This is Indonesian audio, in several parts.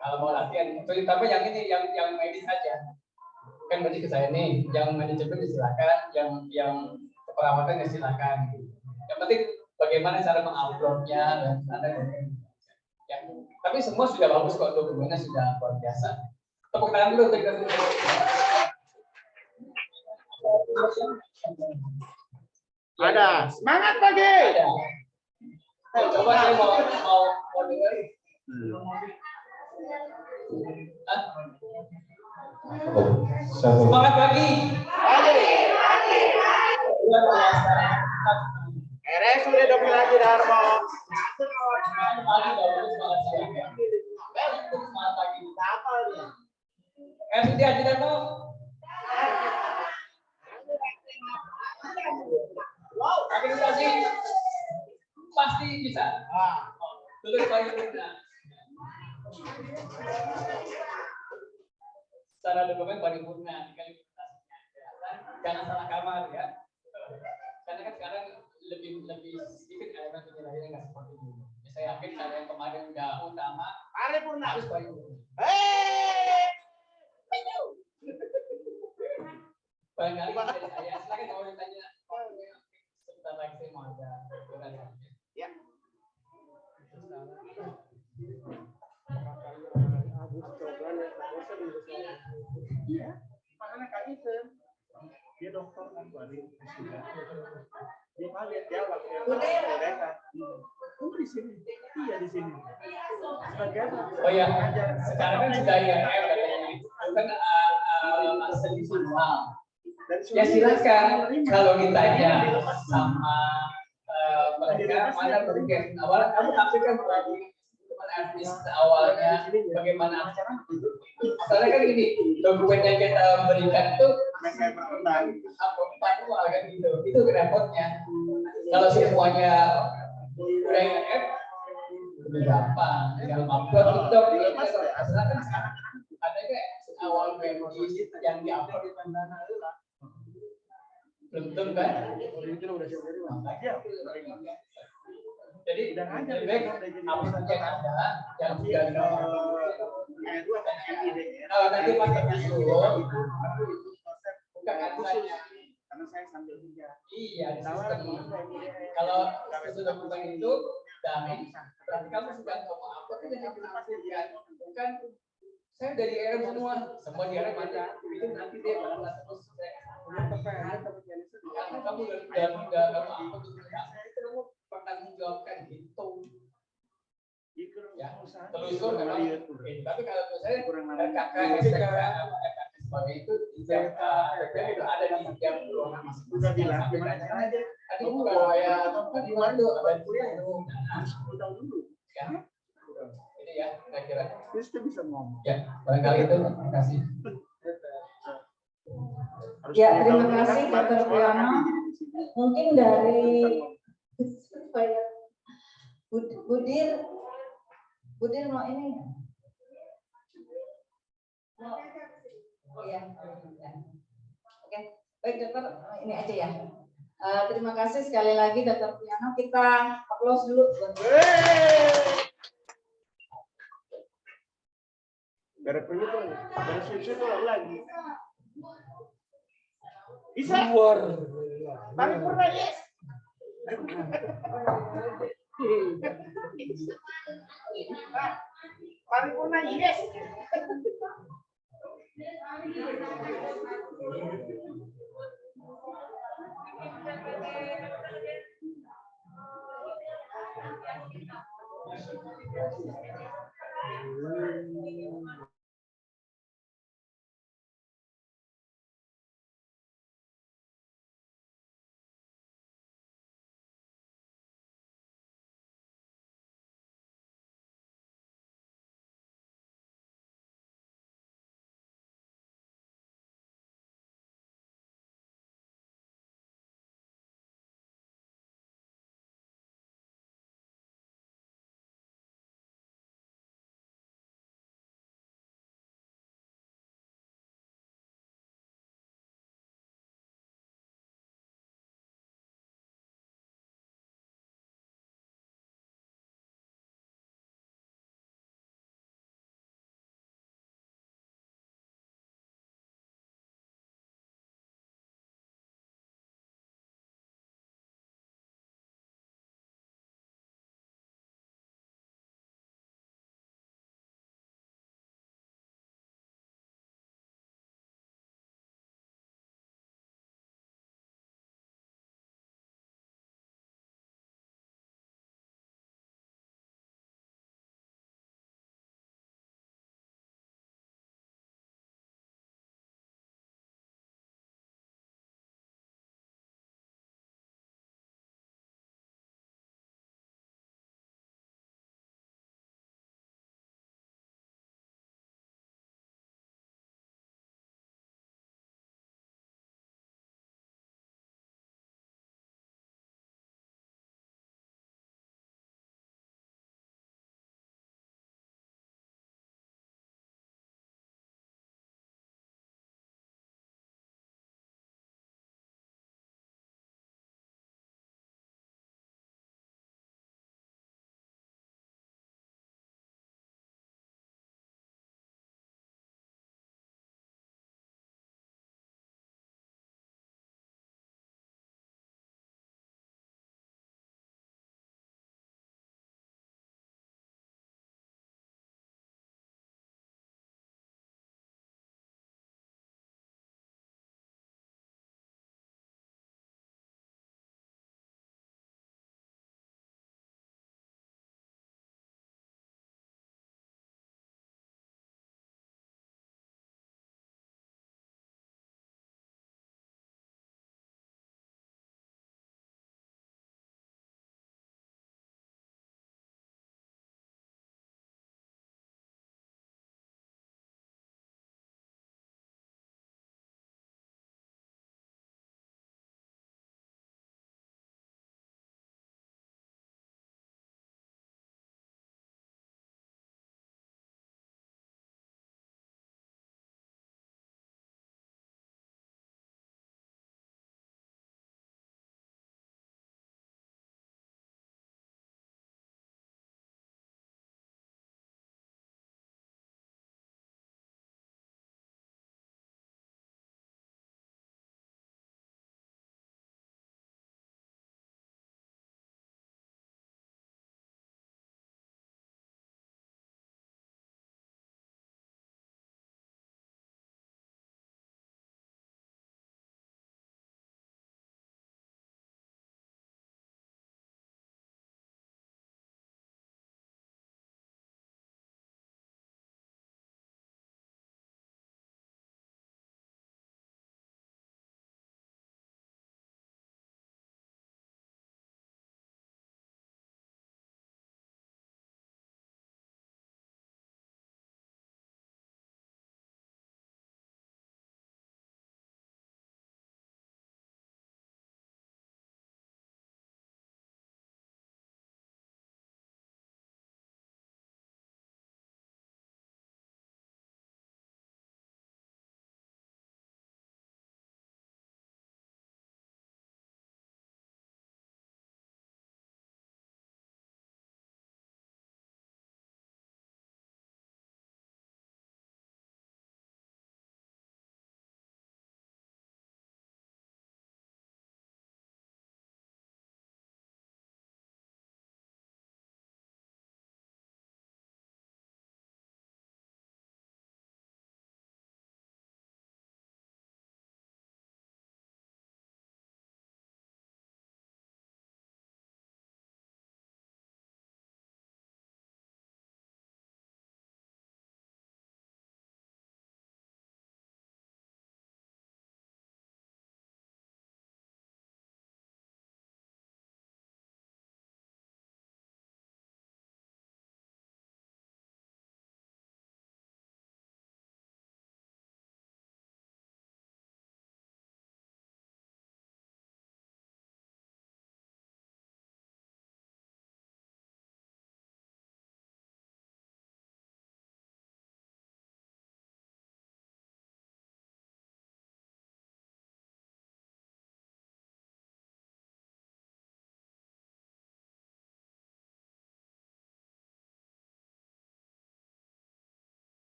Kalau mau latihan, terutama yang ini, yang medis saja. Kan berarti ke saya nih, yang manajemen silakan, yang keperawatan silakan. Yang penting bagaimana cara menguploadnya dan ya. Tapi semua sudah bagus kok, dokumennya sudah luar biasa. Tepuk tangan dulu. Ada semangat pagi. Ada. Coba saya mau dengar. Semangat pagi. RS sudah double lagi Darmo. Semangat pagi. Sudah tidak mau. Administrasi pasti bisa. Tulis paripurna. Secara dokumen paripurna dikali jangan salah kamar ya. Karena kan sekarang lebih sedikit elemen penilaiannya nggak seperti dulu. Saya yakin kalau yang kemarin udah utama Paripurna. harus paripurna. Barangkali dari saya silakan kalau ditanya. Sebentar lagi saya mau ada ya. Mana Kak Isen? Dia dokter kan dari sudah. Dia lihat dia waktu di sini. Iya di sini. Sebagian. Oh ya, sekarang kan sudah IRF katanya. Kan asli semua. Ya silakan kalau ditanya sama mereka mana bagian awal kamu tampilkan lagi artis awalnya bagaimana acara. Soalnya kan gini, dokumen yang kita berikan itu manual kan gitu, itu repotnya. Kalau semuanya udah IRF lebih gampang, tinggal upload TikTok. Asalnya kan sekarang ada kayak awal medis yang diupload di Pandana lah. Belum kan? Jadi lebih baik upload yang ada, yang sudah kalau nanti pas tersusun, bukan katanya. Karena saya sambil kerja. Iya, kalau sudah bukan itu, berarti kamu sudah mau upload itu yang dipastikan. Bukan saya dari RM semua di RM ada. Itu nanti dia bakal terus karena kamu udah kamu upload itu kamu bertanggung jawabkan gitu. Ya, telusur memang. Tapi kalau menurut saya kakak sebagai itu setiap PPA itu ada di setiap ruangan masing-masing. Udah bilang gimana caranya? Tadi kalau ya tadi waktu ada kuliah itu dulu. Ya. Ini ya kira-kira. Kita bisa ngomong. Ya, barangkali itu terima kasih. Ya, terima kasih Dr. Priyono. Mungkin dari Budir mau ini? Oh ya. Oke, baik dokter, ini aja ya. Terima kasih sekali lagi Dr. Priyono. Kita applause dulu. Dari penyusun, dari susu lagi. Bisa. Paripurna yes. Paripurna yes.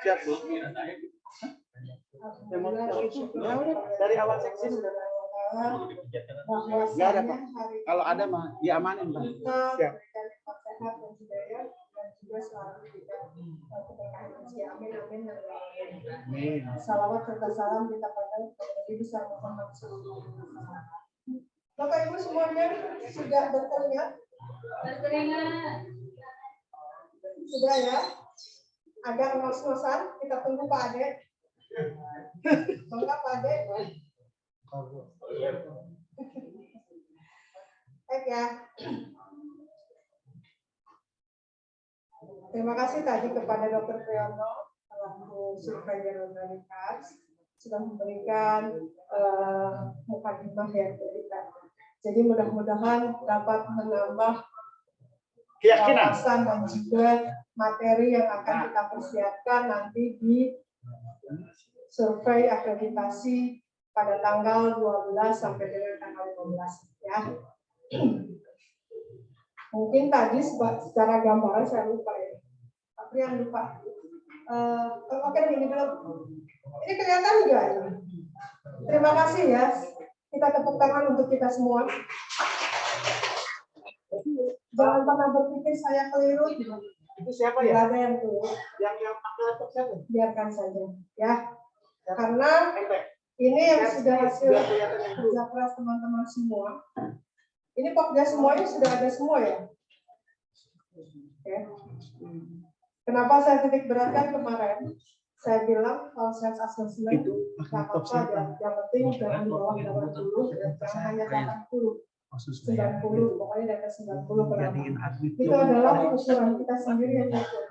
Siap, Bu. Ya udah, dari awal seksi udah. Nggak ada, Pak. Kalau ada mah diamanin, Pak. Siap. Amin. Salawat serta salam kita pada Nabi besar Muhammad SAW. Bapak Ibu semuanya sudah berkeringat? Berkeringat. Sudah ya? Agak ngos-ngosan, kita tunggu Pak Ade. Bangga Pak Ade. Baik ya. Terima kasih tadi kepada Dr. Priyono selaku Surveyor Organikas sudah memberikan mukadimah yang berikan. Jadi mudah-mudahan dapat menambah Keyakinan wawasan dan juga materi yang akan kita persiapkan nanti di survei akreditasi pada tanggal 12 sampai dengan tanggal 15 ya. Mungkin tadi secara gambaran saya lupa ya. Tapi yang lupa. Oke, ini dulu. Ini kelihatan enggak ini? Terima kasih ya. Kita tepuk tangan untuk kita semua. Jangan pernah berpikir saya keliru. itu siapa Tidak ya? ada yang keliru. Yang pakai laptop siapa? Biarkan saja ya. Karena ini yang sudah hasil kerja keras teman-teman semua. Ini pokja semuanya sudah ada semua ya. Oke. Kenapa saya titik beratkan kemarin? Saya bilang kalau self assessment Itu nggak apa-apa ya. Yang penting jangan di bawah 80, jangan hanya 80, 90, pokoknya di atas 90 berapa. Itu adalah ukuran kita sendiri yang ukur.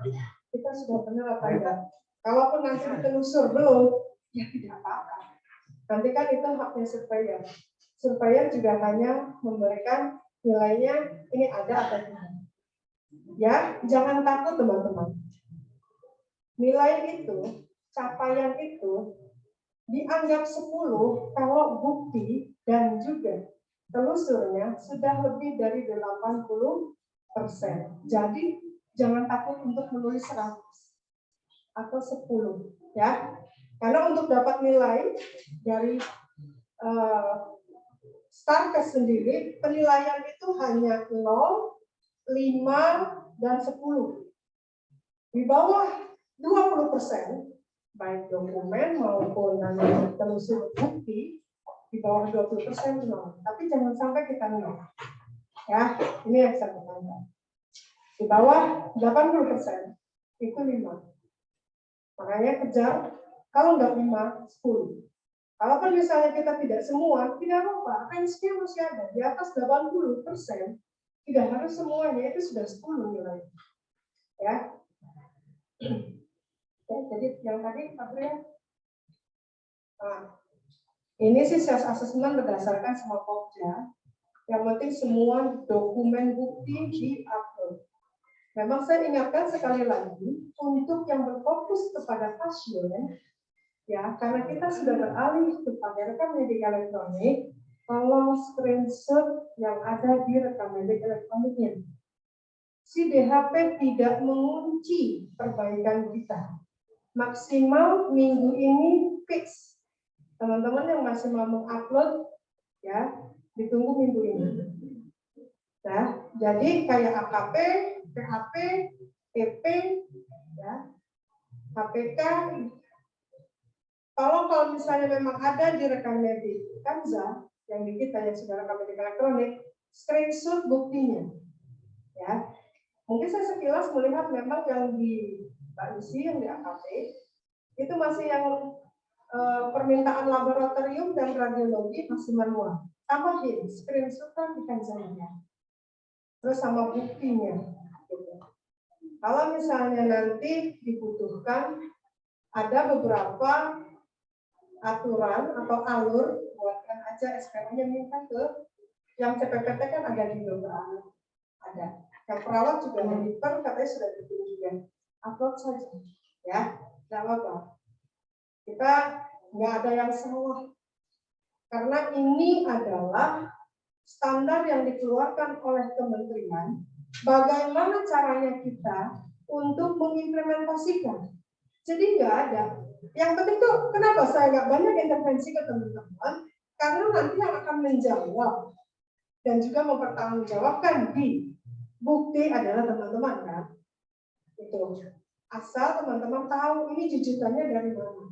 Kita sudah benar apa enggak? Kalaupun nanti ditelusur belum, ya tidak apa-apa. Nanti kan itu haknya surveyor. Surveyor juga hanya memberikan nilainya ini ada atau tidak. Ya, jangan takut teman-teman. Nilai itu, capaian itu dianggap 10 kalau bukti dan juga telusurnya sudah lebih dari 80%. Jadi jangan takut untuk menulis 100 atau 10 ya. Karena untuk dapat nilai dari Starkes sendiri, penilaian itu hanya 0, 5, dan 10. Di bawah 20%, baik dokumen maupun telusur bukti, di bawah 20% 0. Tapi jangan sampai kita 0. Ya, ini yang saya katakan. Di bawah 80% itu 5. Makanya kejar, kalau nggak 5, 10. Kalaupun misalnya kita tidak semua, tidak apa-apa, range-nya masih ada. Di atas 80%, tidak harus semuanya, itu sudah 10 nilai. Ya. Ya, jadi yang tadi Pak Brian, nah, ini sih self assessment berdasarkan semua pokja. Yang penting semua dokumen bukti di-upload. Memang saya ingatkan sekali lagi untuk yang berfokus kepada pasien, ya karena kita sudah beralih kepada rekam medik elektronik, tolong screenshot yang ada di rekam medik elektroniknya. Si DHP tidak mengunci perbaikan kita. Maksimal minggu ini fix. Teman-teman yang masih mau mengupload, ya ditunggu minggu ini. Nah, jadi kayak AKP, PHP, PP, ya, HPK. Kalau misalnya memang ada di rekam medik Kanza yang di kita yang sudah rekam medik elektronik, screenshot buktinya, ya. Mungkin saya sekilas melihat memang yang di Mbak Lucy, yang di AKP, itu masih yang permintaan laboratorium dan radiologi masih manual. Tambahin, screenshot-an di Kanzanya. Terus sama buktinya. Gitu. Kalau misalnya nanti dibutuhkan, ada beberapa aturan atau alur, buatkan aja SPO-nya minta ke yang CPPT kan ada di beberapa. Ada. Yang perawat juga monitor, katanya sudah bikin juga. Upload saja, ya, tidak apa-apa. Kita nggak ada yang salah, karena ini adalah standar yang dikeluarkan oleh kementerian. Bagaimana caranya kita untuk mengimplementasikan? Jadi nggak ada. Yang penting tuh kenapa saya nggak banyak intervensi ke teman-teman, karena nanti yang akan menjawab dan juga mempertanggungjawabkan di bukti adalah teman-teman kan. Itu asal teman-teman tahu ini jujurannya dari mana.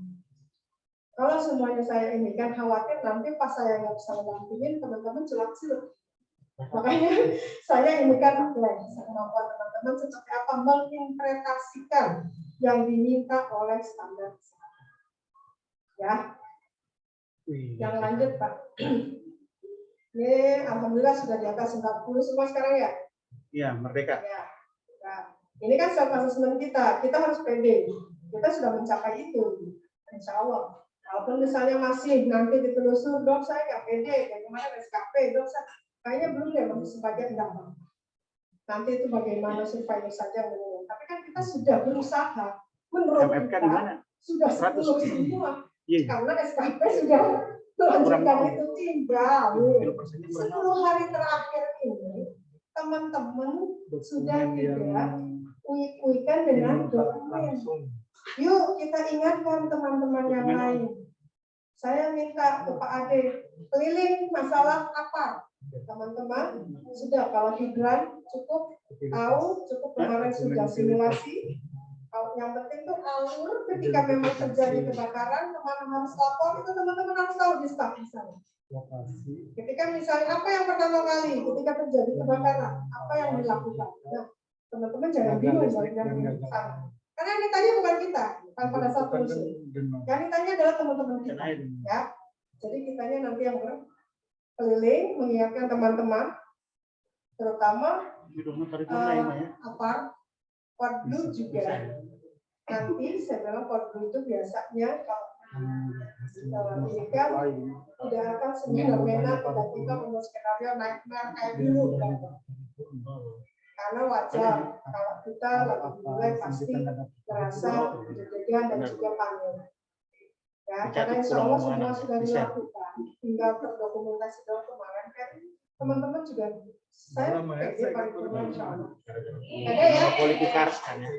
Kalau semuanya saya ini kan khawatir nanti pas saya nggak bisa dampingin teman-teman celak-celuk. Makanya saya ini kan kemampuan teman-teman seperti apa menginterpretasikan yang diminta oleh standar. Ya, yang lanjut Pak. Ini alhamdulillah sudah di atas 40 semua sekarang ya. Iya, merdeka. Ya. Nah, ini kan self assessment kita harus pede. Kita sudah mencapai itu, insya Allah. Walaupun misalnya masih nanti ditelusur, dok saya nggak pede, bagaimana SKP, dok saya kayaknya belum ya, masih sebagian enggak. Nanti itu bagaimana survei saja menurut. Tapi kan kita sudah berusaha, menurut MFK kita di mana? sudah 10 semua, karena SKP sudah melanjutkan itu tinggal. 10 hari terakhir ini teman-teman sudah tidak uik-uikan dengan dokumen. Yuk kita ingatkan teman-teman yang lain. Saya minta ke Pak Ade keliling masalah apa? Teman-teman sudah kalau hidran cukup tahu, cukup kemarin sudah simulasi. Kalau yang penting tuh alur ketika memang terjadi kebakaran, kemana harus lapor itu teman-teman harus tahu di staf misalnya. Ketika misalnya apa yang pertama kali ketika terjadi kebakaran, apa yang dilakukan? Nah, teman-teman jangan bingung yang sana. Karena yang ditanya bukan kita, pada saat telusur. Yang ditanya adalah teman-teman kita, ya. Jadi kitanya nanti yang berkeliling mengingatkan teman-teman, terutama Podlu juga. Nanti saya bilang Podlu itu biasanya kalau ini kan tidak akan semena-mena tiba-tiba membuat skenario nightmare kayak dulu kan. Karena wajar kalau kita lagi mulai pasti merasa deg-degan dan juga panik. Ya, karena insya Allah semua sudah dilakukan, tinggal terdokumentasi dong kemarin kan teman-teman juga saya pede paripurna insya Allah. Ada ya?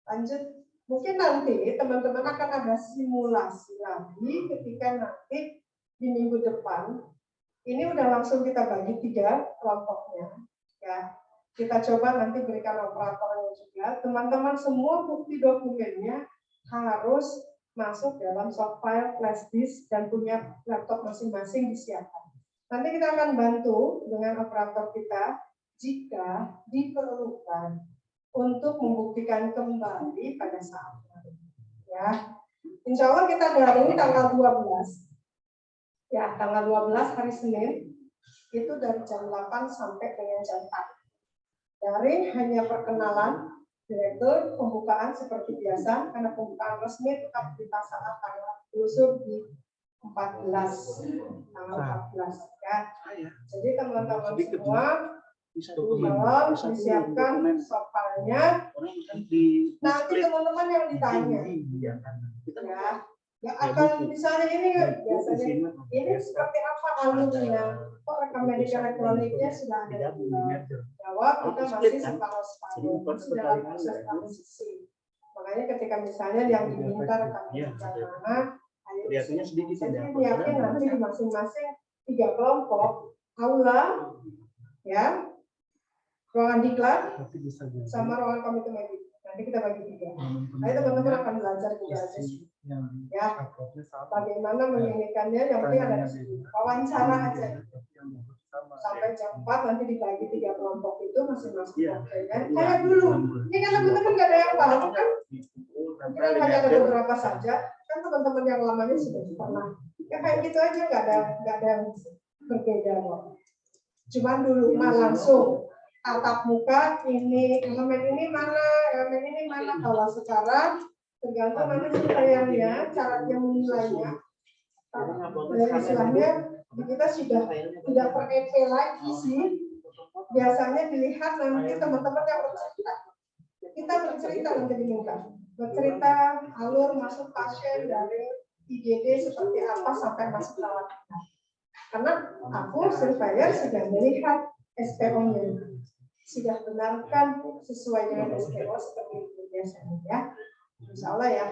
Lanjut, mungkin nanti teman-teman akan ada simulasi lagi ketika nanti di minggu depan ini udah langsung kita bagi 3 kelompoknya. Ya, kita coba nanti berikan operatornya juga. Teman-teman semua bukti dokumennya harus masuk dalam soft file, flash disk, dan punya laptop masing-masing disiapkan. Nanti kita akan bantu dengan operator kita jika diperlukan untuk membuktikan kembali pada saatnya. Ya, insya Allah kita daring tanggal 12. Ya, tanggal 12 hari Senin. Itu dari jam 8 sampai dengan jam 4. Daring hanya perkenalan direktur, pembukaan seperti biasa, karena pembukaan resmi tetap kita saat tanggal telusur di 14, tanggal 14 ya. Jadi teman-teman semua tolong disiapkan soalnya. Nanti teman-teman yang ditanya, ya akan misalnya ini biasanya ini seperti apa alurnya, kok rekam medik elektroniknya sudah ada di jawab, kita masih separuh-separuh masih dalam proses transisi. Makanya ketika misalnya yang diminta rekam medik mana, ayo jadi yakin nanti di masing-masing 3 kelompok aula ya, ruangan diklat sama ruangan komite medik. Nanti kita bagi 3. Nanti teman-teman akan belajar juga ya, bagaimana menginginkannya. Yang penting ada wawancara aja sampai jam 4 nanti dibagi 3 kelompok itu masing-masing. Kayak dulu, ini kan teman-teman nggak ada yang paham kan? Kita hanya ada beberapa saja. Kan teman-teman yang lamanya sudah pernah. Ya kayak gitu aja, nggak ada yang berbeda kok. Cuman dulu mah langsung tatap muka, ini elemen ini mana. Kalau sekarang tergantung nanti surveiannya, cara dia menilainya. Istilahnya kita sudah tidak per EP lagi sih. Biasanya dilihat nanti teman-teman yang bercerita. Kita bercerita nanti diminta. Bercerita alur masuk pasien dari IGD seperti apa sampai masuk rawat. Karena aku surveyor sudah melihat SPO-nya. Sudah benarkan sesuai dengan SPO seperti itu biasanya ya. Insya Allah ya.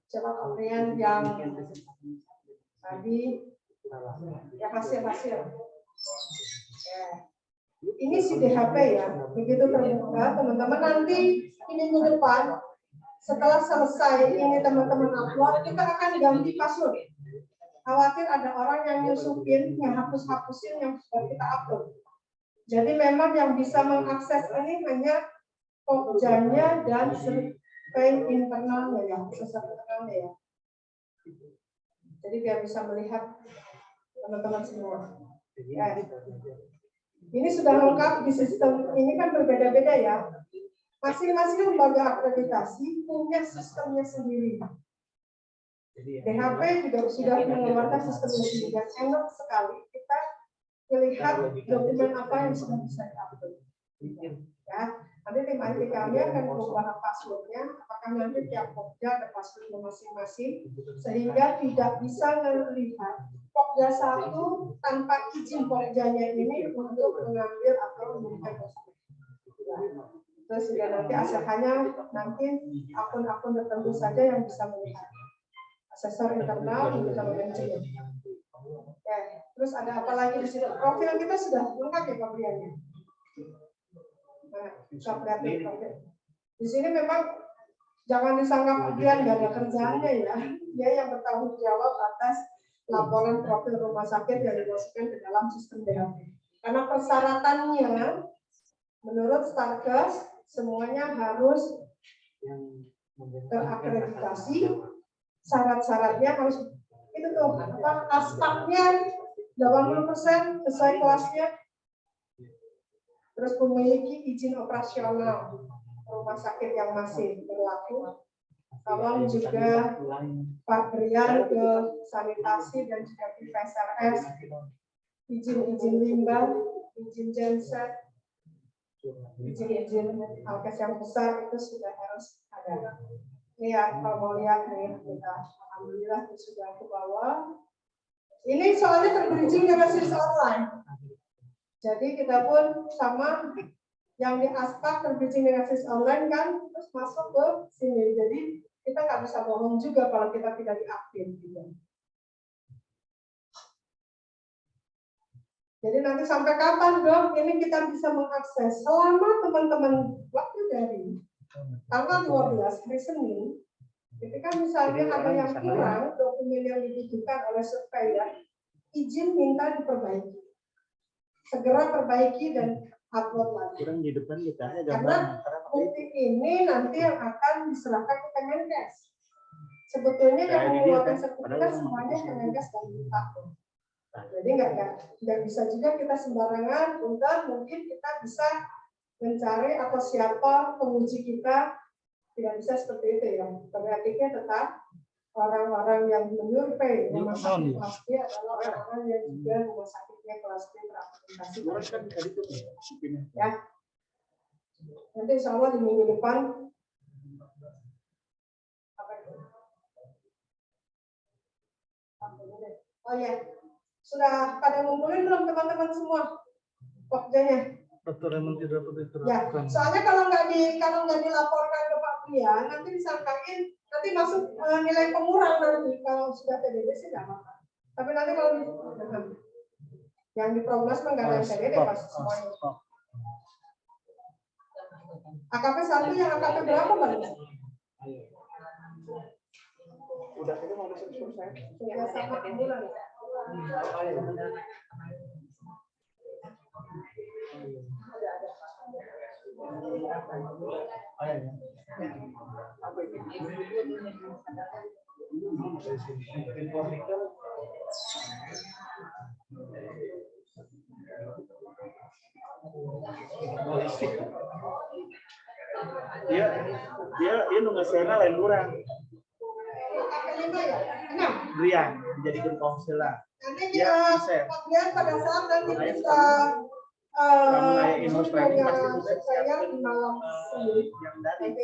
Coba Koprian yang tadi ya hasil-hasil. Ya. Ini si DHP ya, begitu terbuka teman-teman nanti minggu depan setelah selesai ini teman-teman upload kita akan ganti password. Khawatir ada orang yang nyusupin, yang hapus-hapusin yang sudah kita upload. Jadi memang yang bisa mengakses ini hanya Pokjanya dan survei internalnya ya, internalnya ya. Jadi biar bisa melihat teman-teman semua. Ya. Ini sudah lengkap di sistem ini kan berbeda-beda ya. Masing-masing lembaga akreditasi punya sistemnya sendiri. DHP juga sudah mengeluarkan sistemnya sendiri dan enak sekali kita melihat dokumen apa yang sudah bisa diupload. Ya, nanti tim IT kami akan mengubah passwordnya. Apakah nanti tiap Pokja ada passwordnya masing-masing sehingga tidak bisa melihat Pokja satu tanpa izin Pokjanya ini untuk mengambil atau memberikan dokumen. Terus juga nanti hanya nanti akun-akun tertentu saja yang bisa melihat. Asesor internal bisa mengecek. Ya, terus ada apa lagi di sini? Profil kita sudah lengkap ya Pabriannya. Nah, bisa lihat nih profil. Di sini memang jangan disangka Pabrian nggak ada kerjaannya ya. Dia yang bertanggung jawab atas laporan profil rumah sakit yang dimasukkan ke dalam sistem DHP. Karena persyaratannya menurut Starkes semuanya harus terakreditasi, syarat-syaratnya harus itu tuh apa aspaknya 80% sesuai kelasnya, terus memiliki izin operasional rumah sakit yang masih berlaku. Tolong juga Pak Brian ke sanitasi dan juga di PSRS, izin-izin limbah, izin genset, izin-izin alkes yang besar itu sudah harus ada. Ini ya kalau mau lihat nih kita alhamdulillah sudah ke bawah. Ini soalnya terbridging dengan sistem online. Jadi kita pun sama yang di Aspak terbridging dengan sistem online kan terus masuk ke sini. Jadi kita nggak bisa bohong juga kalau kita tidak diaktif gitu. Jadi nanti sampai kapan dong ini kita bisa mengakses? Selama teman-teman waktu dari tanggal 12 hari Senin, ketika misalnya ada yang kurang dokumen yang dibutuhkan oleh surveyor, izin minta diperbaiki. Segera perbaiki dan upload lagi. Kurang di depan kita karena bukti ini nanti yang akan diserahkan ke Kemenkes. Sebetulnya yang mengeluarkan sertifikat semuanya Kemenkes dan Minta. Jadi nggak bisa juga kita sembarangan, mungkin kita bisa mencari atau siapa penguji kita, tidak bisa seperti itu ya. Kreatifnya tetap orang-orang yang menyurvei rumah sakit kelas B adalah orang-orang yang juga rumah sakitnya kelas B terakreditasi. Ya, nanti insya Allah di minggu depan. Oh ya, sudah pada ngumpulin belum teman-teman semua Pokjanya? Ya, soalnya kalau nggak dilaporkan ke Pak Brian, nanti disangkain nanti masuk nilai pengurang nanti kalau sudah TDD sih nggak apa-apa. Tapi nanti kalau yang di prognos mah nggak ada TDD pasti semuanya. AKP 1 yang AKP berapa Bang? Udah kita mau masuk selesai. Sudah sama bulan. Dia nunggasena lain kurang. Brian dijadikan konsil lah. Nanti Pak Brian pada saat nanti bisa saya di malam yang dari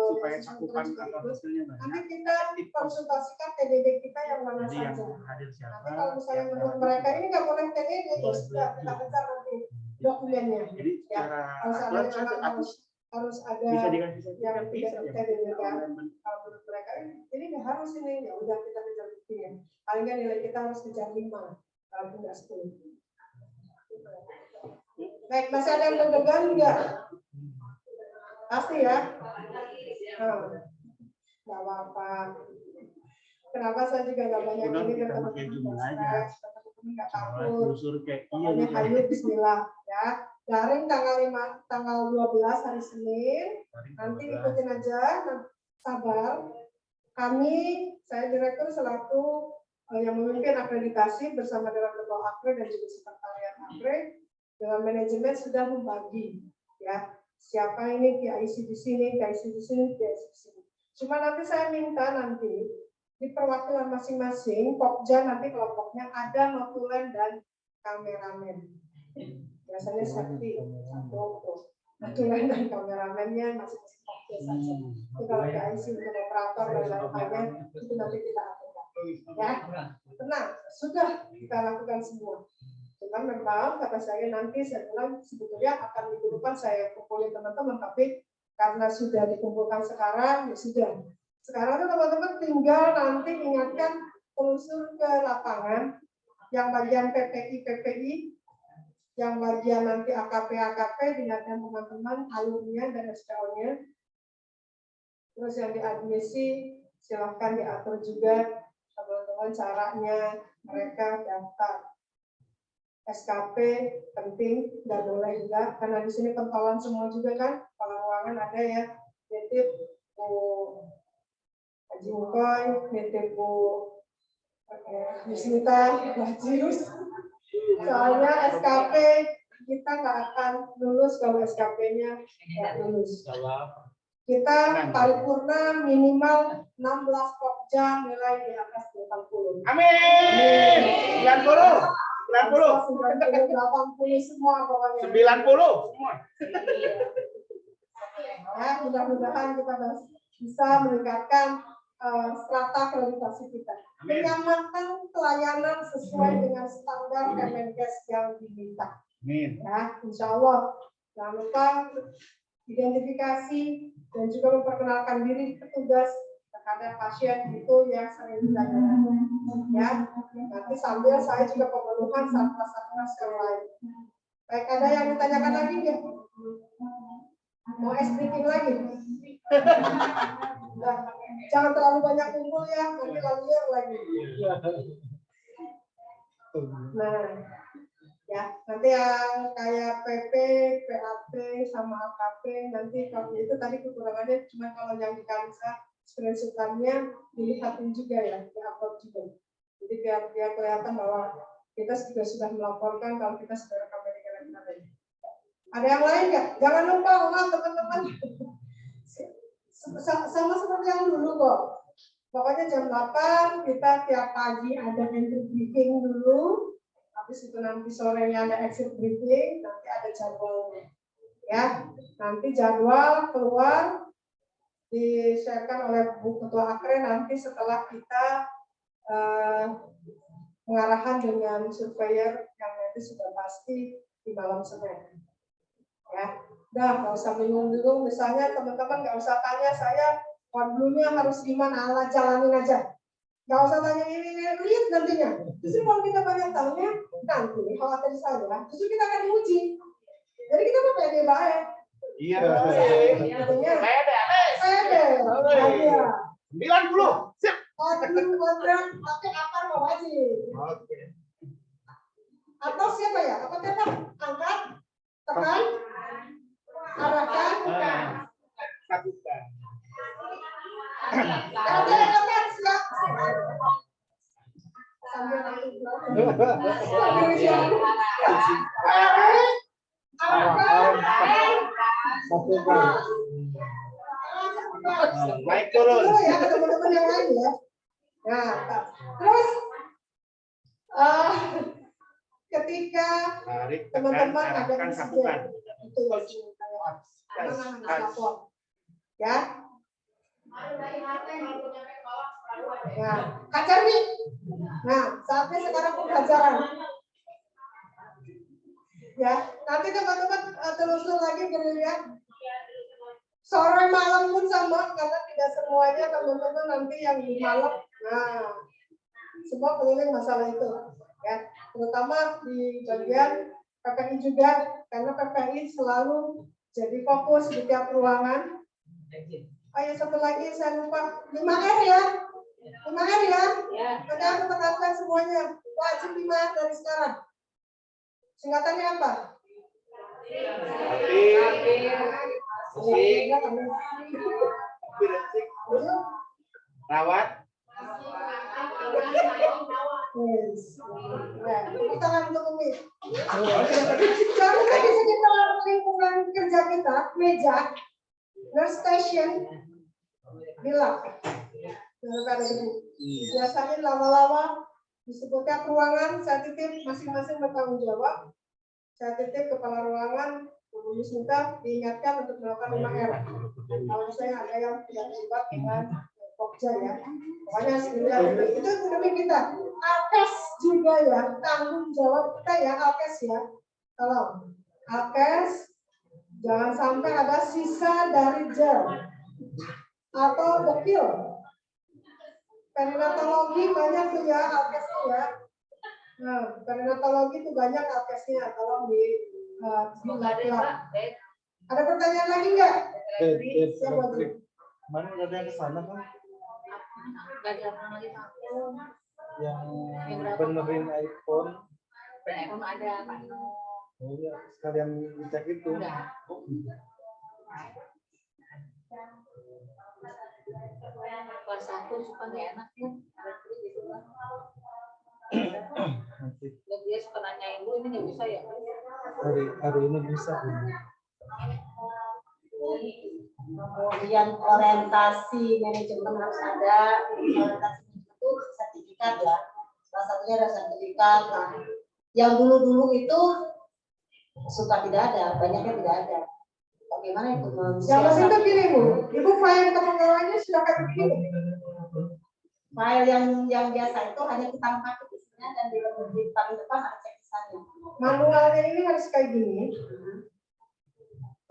supaya cakupan hasilnya nanti kita konsultasikan TDD kita yang mana saja. Nanti kalau misalnya menurut mereka ini nggak boleh TDD, ya sudah kita kejar nanti dokumennya. Jadi ya, kalau harus ada Bisa dikasih yang sertifikat, tidak bisa ya? diinginkan. Kalau menurut mereka ini nggak harus ini, ya udah kita kejar buktinya. Paling nggak nilai kita harus kejar 5, kalau tidak 10. Baik, masih ada yang deg-degan nggak? Pasti ya. Nggak apa-apa. Kenapa saya juga nggak banyak Udah, ini kita dan pakai teman-teman Zoom nggak aja. stres, teman-teman nggak takut. Telusur kayak iya Pokoknya gitu. hayu Bismillah ya. Daring tanggal 12 hari Senin. Nanti ikutin aja, sabar. Kami, saya direktur selaku yang memimpin akreditasi bersama dengan ketua Akre dan juga sekretariat Akre dengan manajemen sudah membagi ya siapa ini PIC di sini, PIC di sini, PIC di sini. Cuma nanti saya minta nanti di perwakilan masing-masing, Pokja nanti kelompoknya ada notulen dan kameramen. Biasanya safety satu, notulen dan kameramennya masing-masing Pokja saja. Itu kalau PIC untuk operator dan lain-lainnya itu nanti kita aturkan. Ya, tenang, sudah kita lakukan semua. Cuman memang kata saya nanti saya bilang sebetulnya akan dikumpulkan, saya kumpulin teman-teman, tapi karena sudah dikumpulkan sekarang ya sudah. Sekarang tuh teman-teman tinggal nanti ingatkan telusur ke lapangan yang bagian PPI, yang bagian nanti AKP, diingatkan teman-teman alumninya dan SPO-nya. Terus yang diadmisi silahkan diatur juga teman-teman caranya mereka daftar. SKP penting, nggak boleh enggak, karena di sini pentolan semua juga kan, pengeluaran ada ya, nitip Bu Haji Mukoy, nitip Bu Yusmita, Bajius. Soalnya SKP kita nggak akan lulus kalau SKP-nya nggak lulus. Kita paripurna minimal 16 pokja nilai di atas 80. Amin. 90. 90, 80 semua pokoknya. 90 semua. Ya, mudah-mudahan kita bisa meningkatkan strata akreditasi kita. Menyamankan pelayanan sesuai dengan standar Kemenkes yang diminta. Amin. Ya, insya Allah. Jangan lupa identifikasi dan juga memperkenalkan diri petugas terhadap pasien itu yang sering ditanyakan. Ya, nanti sambil saya juga pemenuhan satgas yang lain. Baik, ada yang ditanyakan lagi ya? Mau briefing lagi? Nah, jangan terlalu banyak kumpul ya, nanti lanjut lagi. Nah, ya nanti yang kayak PP, PAT sama AKP nanti kalau itu tadi kekurangannya cuma kalau yang di Kansa screenshotannya dilihatin juga ya, diupload juga. Jadi biar kelihatan bahwa kita juga sudah melaporkan kalau kita sudah rekam dari kalian. Ada yang lain nggak? Jangan lupa teman-teman. Sama seperti yang dulu kok. Pokoknya jam 8 kita tiap pagi ada entry briefing dulu. Habis itu nanti sorenya ada exit briefing, nanti ada jadwalnya. Ya, nanti jadwal keluar di-sharekan oleh Bu Ketua Akre nanti setelah kita pengarahan dengan surveyor yang nanti sudah pasti di malam Senin. Ya, nggak usah bingung-bingung. Misalnya teman-teman nggak usah tanya saya wadlunya harus gimana, Allah jalanin aja. Nggak usah tanya ini lihat nantinya. Justru kalau kita banyak tanya nanti khawatir saya, justru kita akan diuji. Jadi kita mau pede baik. Iya. Artinya pede. 90. Sip. Kontrak pakai akar mau wajib. Oke. Atau siapa ya? Apa tetap angkat, tekan, arahkan, bukan. Lakukan. Tekan siap. Sambil nanti Naik turun. ya teman-teman yang lain ya. Nah, terus ketika teman-teman ada insiden itu ya. Ya, kacar nih. Nah, saatnya sekarang pembelajaran. Ya, nanti teman-teman telusur lagi gerilya. Sore malam pun sama, karena tidak semuanya teman-teman nanti yang di malam. Nah, semua keliling masalah itu, ya. Terutama di bagian PPI juga, karena PPI selalu jadi fokus di tiap ruangan. Ayo satu lagi saya lupa, 5R ya, 5R ya. Ada aku tekankan semuanya, wajib 5R dari sekarang. Singkatannya apa? Rawat. Kita akan untuk Umi. Kalau tadi sekitar lingkungan kerja kita, meja, nurse station, bilang, biasanya lama-lama di setiap ruangan saya titip masing-masing bertanggung jawab. Saya titip kepala ruangan, Bu Yusmita diingatkan untuk melakukan 5R. Kalau misalnya ada yang tidak terlibat dengan Pokja ya, pokoknya dilihat itu demi kita. Alkes juga ya, tanggung jawab kita ya Alkes ya. Tolong, Alkes jangan sampai ada sisa dari gel atau dekil. Perinatologi banyak tuh ya Alkesnya ya. Nah, perinatologi itu banyak Alkesnya, tolong di ada pertanyaan lagi nggak? Siapa tuh? Mana ada yang kesana kan? Yang benerin iPhone. iPhone ada Pak. Oh ya, sekalian dicek itu. Kelas 1 suka nggak enak ya. Nanti Dia suka nanyain lu ini nggak bisa ya. hari ini bisa Bu. Kemudian orientasi manajemen harus ada. Orientasi itu sertifikat ya. Salah satunya ada sertifikat. Nah, yang dulu itu suka tidak ada, banyaknya tidak ada. Bagaimana itu? Yang penting itu gini Bu, Ibu file kepegawaiannya sudah kayak begini. File yang biasa itu hanya kita pakai isinya dan di paling depan ada checklist-nya. Manualnya ini harus kayak gini.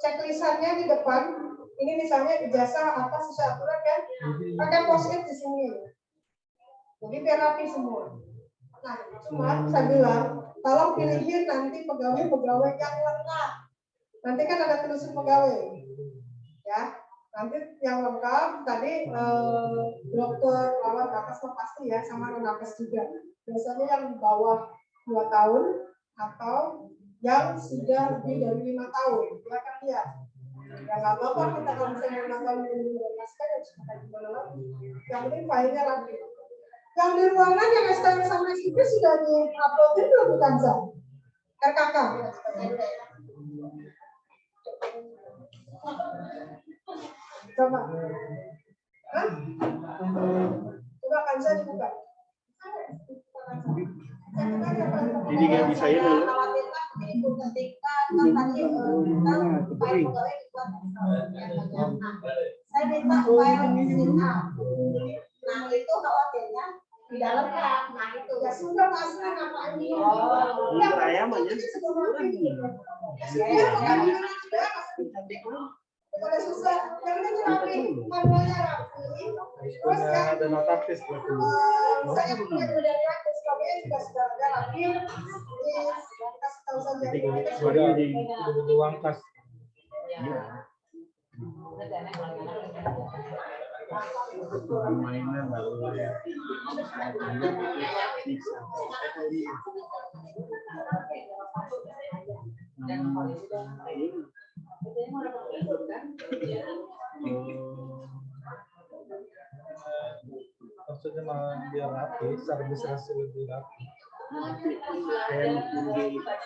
Checklist-nya di depan. Ini misalnya ijazah apa sesuai aturan kan? Pakai post-it di sini. Jadi biar rapi semua. Nah, cuma saya bilang, tolong pilihin nanti pegawai-pegawai yang lengkap. Nanti kan ada telusur pegawai, ya. Nanti yang lengkap tadi dokter, perawat, nakes pasti ya, sama non-nakes juga. Biasanya yang di bawah 2 tahun atau yang sudah lebih dari 5 tahun. Silakan lihat. Ya nggak apa-apa kita kalau misalnya 5 tahun belum dilepaskan ya sudah gimana lagi. Yang penting filenya rapi. Yang di ruangan yang STM sama SIP sudah di-uploadin belum bukan Zah? RKK. Coba. Hah? Coba Kanza dibuka. Jadi nggak bisa ya dulu. Saya minta file SINA. Nah itu khawatirnya tidak lengkap. Nah itu Ya sudah pasti ngapain ini? Saya mah ya. Kalau susah, yang penting rapi, manualnya rapi. Terus kan Ada notaris berarti. saya punya dari aktif kami juga sudah ada rapi. Kasih tahu saja. Sudah di uang kas. Mainan baru ya. Maksudnya malah biar rapi, administrasi lebih rapi. Kayak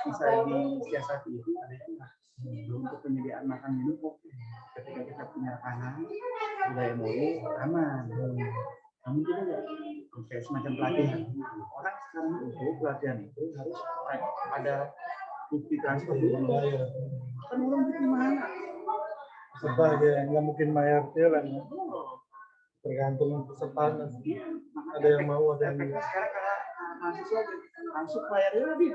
bisa disiasati itu ada untuk penyediaan makan minum kok. Ketika kita punya rekanan sudah MOU aman. Namun kita nggak kayak semacam pelatihan. Orang sekarang itu pelatihan itu harus ada bukti transfer dulu. Kan orang gimana? Serta dia nggak mungkin bayar jalan. Tergantung peserta. Ada yang mau, ada yang enggak. Sekarang karena mahasiswa langsung bayarnya lebih.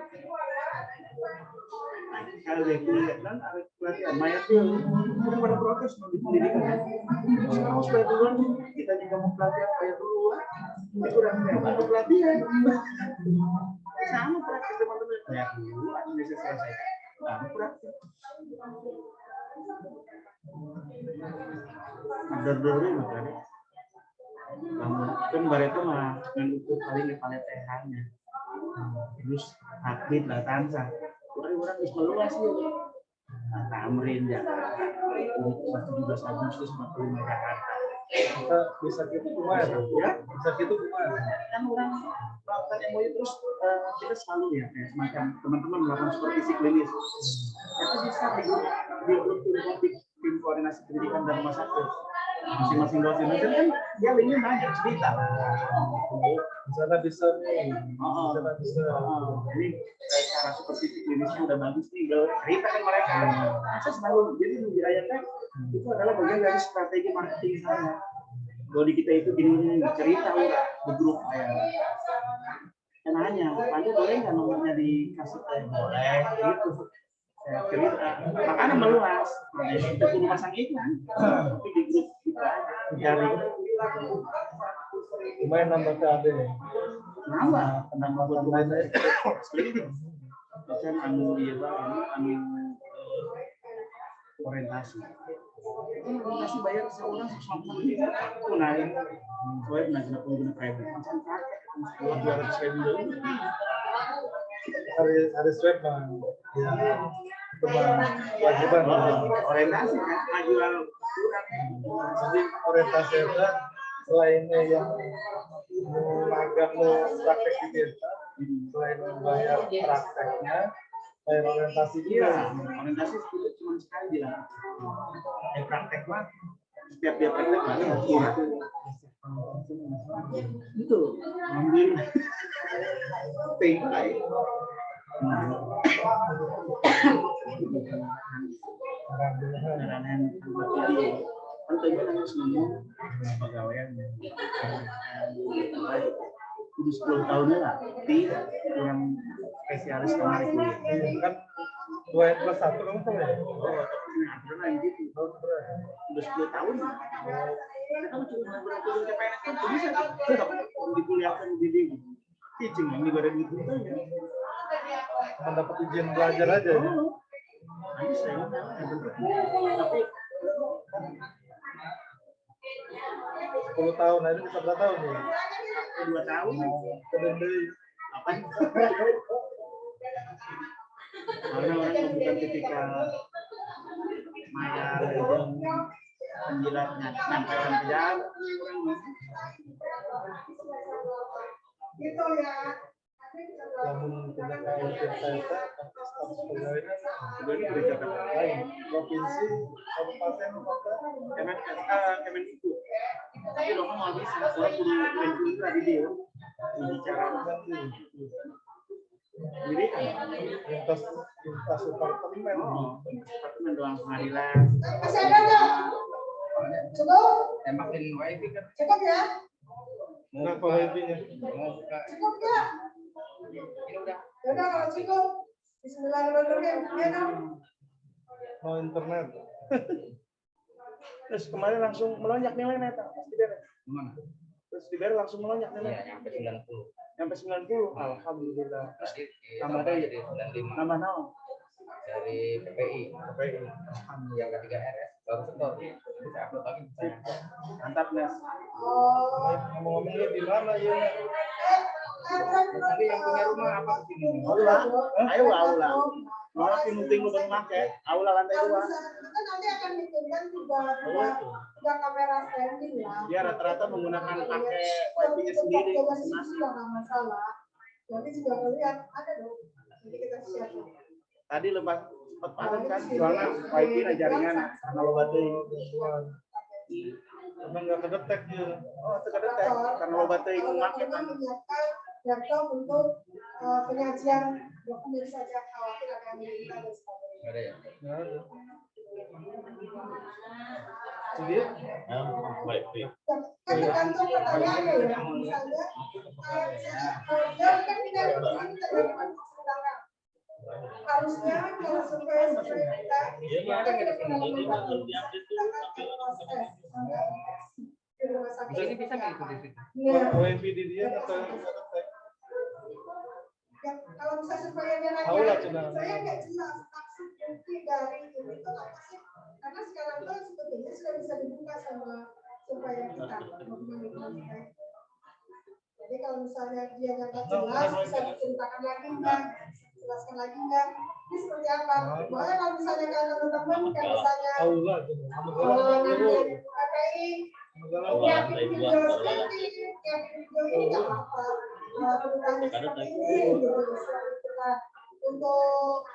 Kalau dia kuliah dan ada pelatihan mayat tuh udah pada protes mau dipendidikan kan. Terus kamu sudah duluan, kita juga mau pelatihan mayat dulu. Itu udah mau pelatihan. Sama praktis teman-teman. Mayat dulu, bisa selesai. Sama praktis. Ada dulu kan. Kamu kan bareto mah dengan ukur paling paletehannya. Terus atlet lah tansa. Orang bisa meluas nih. Nah, Tamrin ya. Waktu 17 Agustus 45 Jakarta. Kita bisa gitu kemana? Ya, bisa gitu kemana? Kan orang melakukan MOU terus kita selalu ya kayak semacam teman-teman melakukan supervisi klinis. Itu bisa di grup tim koordinasi pendidikan dan rumah sakit. Masing-masing dosen kan dia linknya banyak cerita. Misalnya bisa nih, misalnya bisa. Ini cara supervisi klinisnya udah bagus nih, cerita kan mereka. Saya selalu jadi di ayatnya itu adalah bagian dari strategi marketing saya. Kalau di kita itu gini cerita udah di grup saya. Nanya, Pandu boleh nggak nomornya dikasih? Boleh, gitu. Cerita, makanya meluas. Itu perlu pasang iklan, tapi di grup kita cari. Lumayan nambah KAD. Nambah buat lainnya. Kan orientasi. Orientasi bayar seorang 150 ribu. Naik, soalnya benar-benar pengguna private. Macam pakai 200 ribu. Ada swab bang. Ya. Kewajiban orientasi kan majuan jadi orientasi itu selainnya yang magang praktek di desa selain membayar prakteknya bayar orientasi juga orientasi itu cuma sekali dilakukan praktek mah setiap dia praktek lagi itu ambil tinggal tentunya harus nemu pegawaian udah 10 tahun lah di kurang spesialis kemarin kan 2+1 kamu tahu ya? Pernah gitu udah 10 tahun kamu cuma berkurang CPNS kan bisa tetap dikuliahkan di teaching yang ibarat gitu mendapat izin belajar aja ya? Bisa tapi 10 tahun aja bisa berapa tahun nih? 2 tahun apa? Karena orang membuka tipikal mayar penjilatnya nampakkan kejam gitu ya. namun tindak lanjut saya status pegawainya sudah diberi catatan lain provinsi kabupaten kota Kemenkeu tapi dong mau habis surat kudu Kemenkeu tadi dia bicara jadi lintas departemen doang pengadilan Masih ada nggak? Cukup? Tembakin wifi kan. Cukup ya? kenapa wifi-nya Mau buka. Cukup ya? Ini udah. Ya udah kalau cukup. Bismillahirrahmanirrahim. Ya dong. mau internet terus kemarin langsung melonjak nilainya pasti beres Gimana? terus dibayar langsung melonjak Iya, nilainya nyampe 90. sampai 90 alhamdulillah terus Tadi tambah dari jadi 95 nama naon dari PPI. Yang ketiga RS baru setor. Bisa upload lagi. mantap Nes Oh. ngomong-ngomong lu di mana ya Tapi yang punya rumah apa di sini? aula ayo aula mau penting lu pakai aula lantai 2 Kan nanti akan bikinkan tiga kamera standing ya. dia rata-rata menggunakan pakai wifi-nya sendiri masing-masing Nggak masalah. Nanti juga ngeliat ada dong. Nanti kita siap. tadi lepas cepat banget kan soalnya wifi na jaringan karena lo baterai emang nggak kedetek ya oh kedetek karena lo baterai memakai kan Menyiapkan laptop untuk penyajian dokumen saja khawatir ada yang minta dan sebagainya. Ada ya? nggak ada jadi Wifi. Kan tergantung pertanyaannya ya. Misalnya, kan tidak sedangkan. Kalau survei kita. Iya, Kita Pak. kira-kira Ini membantu. Pak, harus diupdate dulu Kita sampai proses di rumah sakit. Ini bisa nggak itu di situ? Iya. ONPD dia atau Ya, kalau misalnya surveyornya nanya, Tahu lah, sudah. saya nggak jelas maksud inti dari ini itu apa sih? Karena sekarang tuh sebetulnya sudah bisa dibuka sama surveyor kita. Jadi kalau misalnya dia nggak jelas, bisa diceritakan lagi enggak, jelaskan lagi enggak, ini seperti apa? Makanya kalau misalnya kalian teman-teman, kayak misalnya tahu lah. nanti KPI, nyiapin video scripting, nyiapin video ini nggak apa-apa. Perubahan seperti ini, gitu. Kita untuk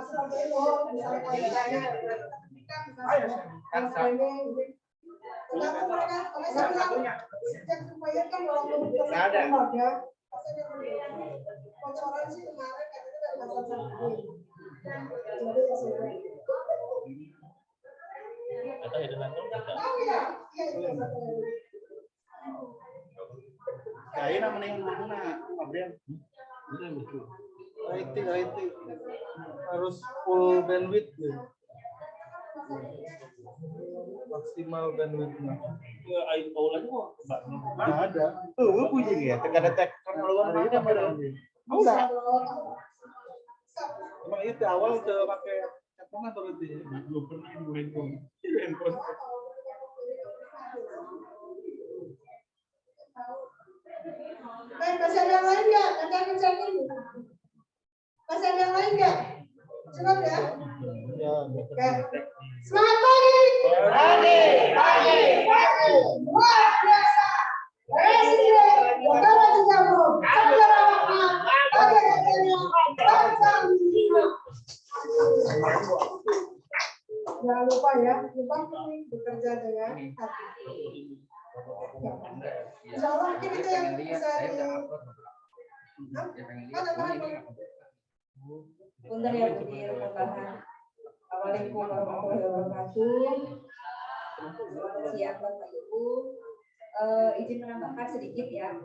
seperti itu, misalnya kayak tanya, misalnya framing, tergantung mereka. Kalau saya bilang, sejak supaya kan walaupun kita lembaga, bocoran sih kemarin katanya dari hasil survei. Jadi ya survei. Tahu ya? Iya, iya, satu lagi. Kaya naman yung muna, Gabriel. Rating. Harus full bandwidth ya. Maksimal bandwidth-nya. Ayo Paula juga nggak ada. Tuh, puji ya. Tegak tek luar ini apa lagi? Enggak. Emang itu awal udah pakai cetongan tuh berarti. Belum pernah handphone. Baik, masih ada yang lain nggak? Nanti aku cekin. Masih ada yang lain nggak? Cukup ya? Ya, Oke. Selamat pagi. Luar biasa. Presiden Negara Singapura. Jangan lupa ya, lupa bekerja dengan hati. Insya Allah mungkin itu yang bisa Punten ya Bu Dir, tambahan. Assalamualaikum warahmatullahi wabarakatuh. Selamat siang Bapak Ibu. Izin menambahkan sedikit ya.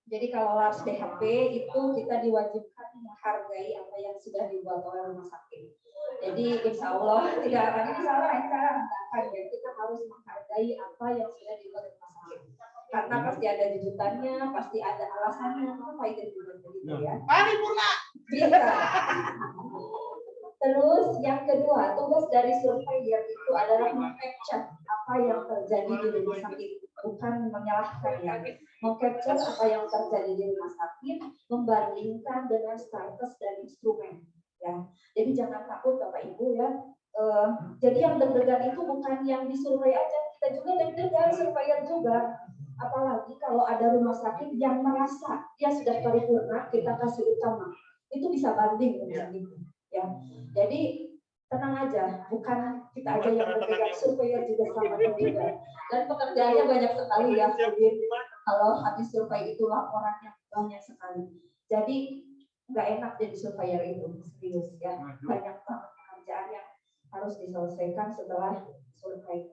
Jadi kalau LARS DHP itu kita diwajibkan menghargai apa yang sudah dibuat oleh rumah sakit. Jadi insya Allah tidak akan ya, kita harus menghargai apa yang sudah dibuat rumah sakit. Karena pasti ada jujutannya, pasti ada alasannya kenapa itu dibuat begitu ya. Paripurna. Bisa. Terus yang kedua, tugas dari surveyor itu adalah meng-capture apa yang terjadi di rumah sakit, bukan menyalahkan ya. Meng-capture apa yang terjadi di rumah sakit, membandingkan dengan status dan instrumen. Ya, jadi jangan takut Bapak Ibu ya. Jadi yang deg-degan itu bukan yang disurvei aja, kita juga deg-degan, surveyor juga. Apalagi kalau ada rumah sakit yang merasa dia sudah paripurna, kita kasih utama, itu bisa banding dengan itu. Ya, jadi tenang aja, bukan kita aja yang deg-degan, surveyor juga sama juga. Dan pekerjaannya banyak sekali ya, kalau habis survei itu laporannya banyak sekali. Jadi nggak enak jadi surveyor itu, serius ya, banyak banget pekerjaan yang harus diselesaikan setelah survei.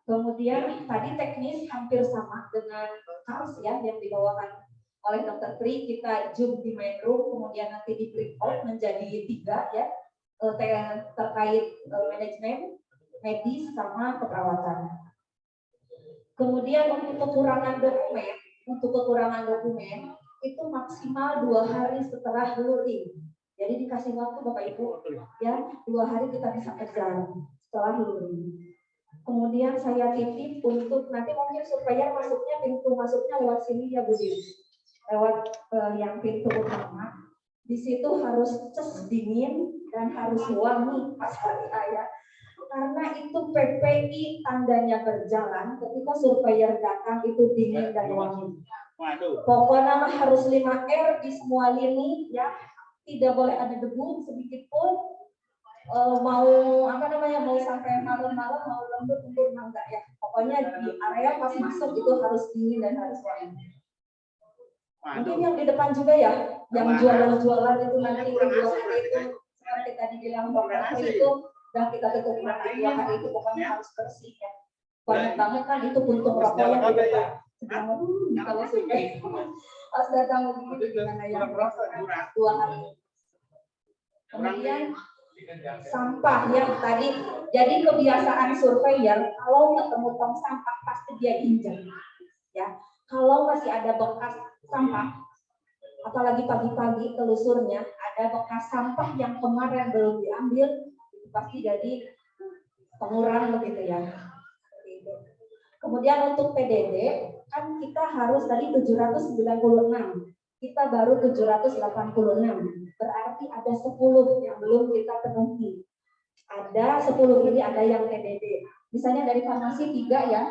Kemudian tadi teknis hampir sama dengan KARS ya yang dibawakan oleh Dr. Tri, kita jump di main room, kemudian nanti di break out menjadi 3 ya, terkait manajemen, medis sama keperawatan. Kemudian untuk kekurangan dokumen itu maksimal 2 hari setelah luring. Jadi dikasih waktu Bapak Ibu ya, 2 hari kita bisa kerja setelah luring. Kemudian saya titip untuk nanti mungkin surveyor masuknya, pintu masuknya lewat sini ya Bu Dir, lewat yang pintu utama. Di situ harus cas dingin dan harus wangi pas hari raya. Karena itu PPI tandanya berjalan, ketika surveyor datang itu dingin dan wangi. Pokoknya harus 5R di semua lini ya, tidak boleh ada debu sedikit pun. Mau mau sampai malam-malam, mau lembut enggak ya. Pokoknya di area pas masuk itu harus dingin dan harus wangi. Mungkin yang di depan juga ya, yang jualan-jualan itu nanti 2 hari itu seperti tadi bilang dokter itu, dan kita tutup nanti 2 hari itu pokoknya harus bersih ya. Banyak banget kan itu puntung rokoknya di depan. Kalau survei pas datang begitu gimana ya, 2 hari. Kemudian sampah yang tadi. Jadi kebiasaan surveyor kalau ketemu tong sampah pasti dia injek. Ya, kalau masih ada bekas sampah, apalagi pagi-pagi telusurnya ada bekas sampah yang kemarin belum diambil, itu pasti jadi pengurang begitu ya. Kemudian untuk PDD kan kita harus tadi 796, kita baru 786, berarti ada 10 yang belum kita penuhi. Ada 10 ini ada yang PDD. Misalnya dari farmasi 3 ya.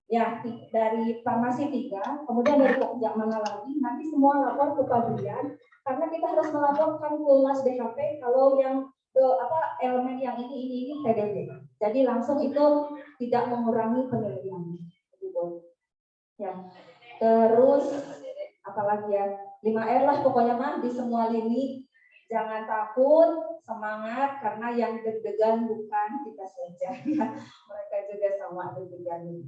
Ya, dari farmasi 3, kemudian dari pojok mana lagi, nanti semua lapor ke pabrian, karena kita harus melaporkan ke Mas DKP kalau yang elemen yang ini PDD. Jadi langsung itu tidak mengurangi penilaian. Ya. Terus apalagi ya, 5R lah pokoknya mah di semua lini. Jangan takut, semangat, karena yang deg-degan bukan kita saja. Mereka juga sama deg-degan.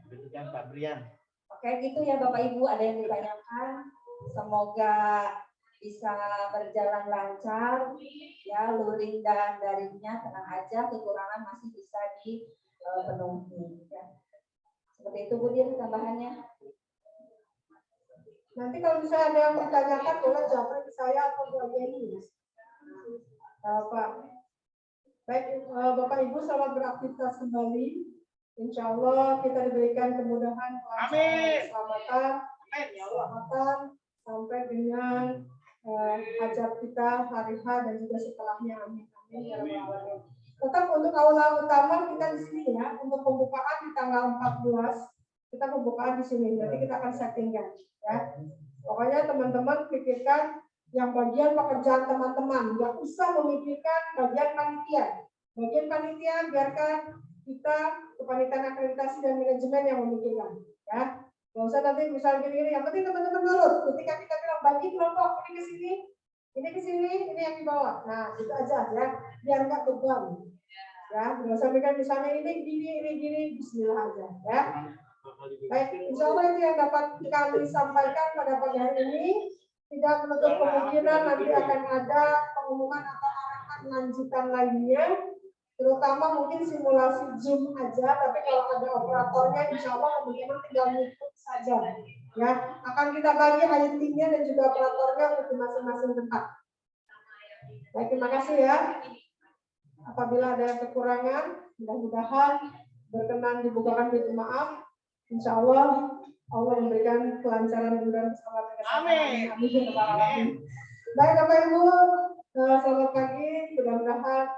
Demikian Pak Brian. Oke, gitu ya Bapak Ibu, ada yang ditanyakan. Semoga bisa berjalan lancar, ya, luring dan daringnya tenang aja, kekurangan masih bisa dipenuhi. Ya. Seperti itu Bu Dir tambahannya. Nanti kalau misalnya ada yang bertanyakan boleh jawab ke saya atau Bu Jenny. Pak. Baik, Bapak Ibu selamat beraktivitas kembali. Insya Allah kita diberikan kemudahan, keselamatan sampai dengan hajat kita hari H dan juga setelahnya. Amin. Amin ya rabbal alamin. Tetap untuk awal utama kita di sini ya, untuk pembukaan di tanggal 14 kita pembukaan di sini. Nanti kita akan settingkan ya. Pokoknya teman-teman pikirkan yang bagian pekerjaan teman-teman, nggak usah memikirkan bagian panitia. Bagian panitia biarkan kita kepanitiaan akreditasi dan manajemen yang memikirkan ya. Nggak usah nanti misalnya gini, yang penting teman-teman nurut. Ketika kita bilang bagi kelompok ini ke sini, ini yang di bawah. Nah, itu aja ya, biar nggak beban. Ya, nggak usah mikir misalnya ini gini, bismillah aja ya. Baik, insya Allah itu yang dapat kami sampaikan pada pagi hari ini. Tidak menutup kemungkinan nanti akan ada pengumuman atau arahan lanjutan lainnya. Terutama mungkin simulasi Zoom aja, tapi kalau ada operatornya insya Allah kemungkinan tinggal ngikut saja. Ya, akan kita bagi IT-nya dan juga operatornya untuk di masing-masing tempat. Baik, terima kasih ya. Apabila ada kekurangan, mudah-mudahan berkenan dibukakan pintu maaf. Insya Allah Allah memberikan kelancaran dan keselamatan. Amin. Amin. Baik Bapak Ibu, selamat pagi. Mudah-mudahan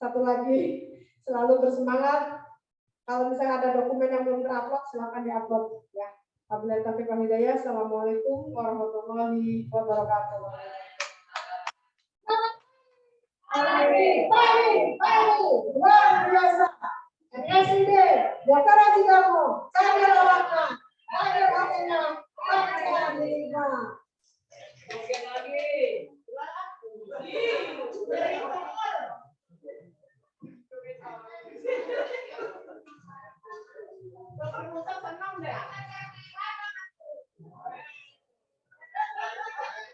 satu lagi selalu bersemangat. Kalau misalnya ada dokumen yang belum terupload, silakan diupload ya. Wabillahi taufiq wal hidayah. Assalamualaikum warahmatullahi wabarakatuh. Luar biasa. NSID, Dr. Haji Darmo.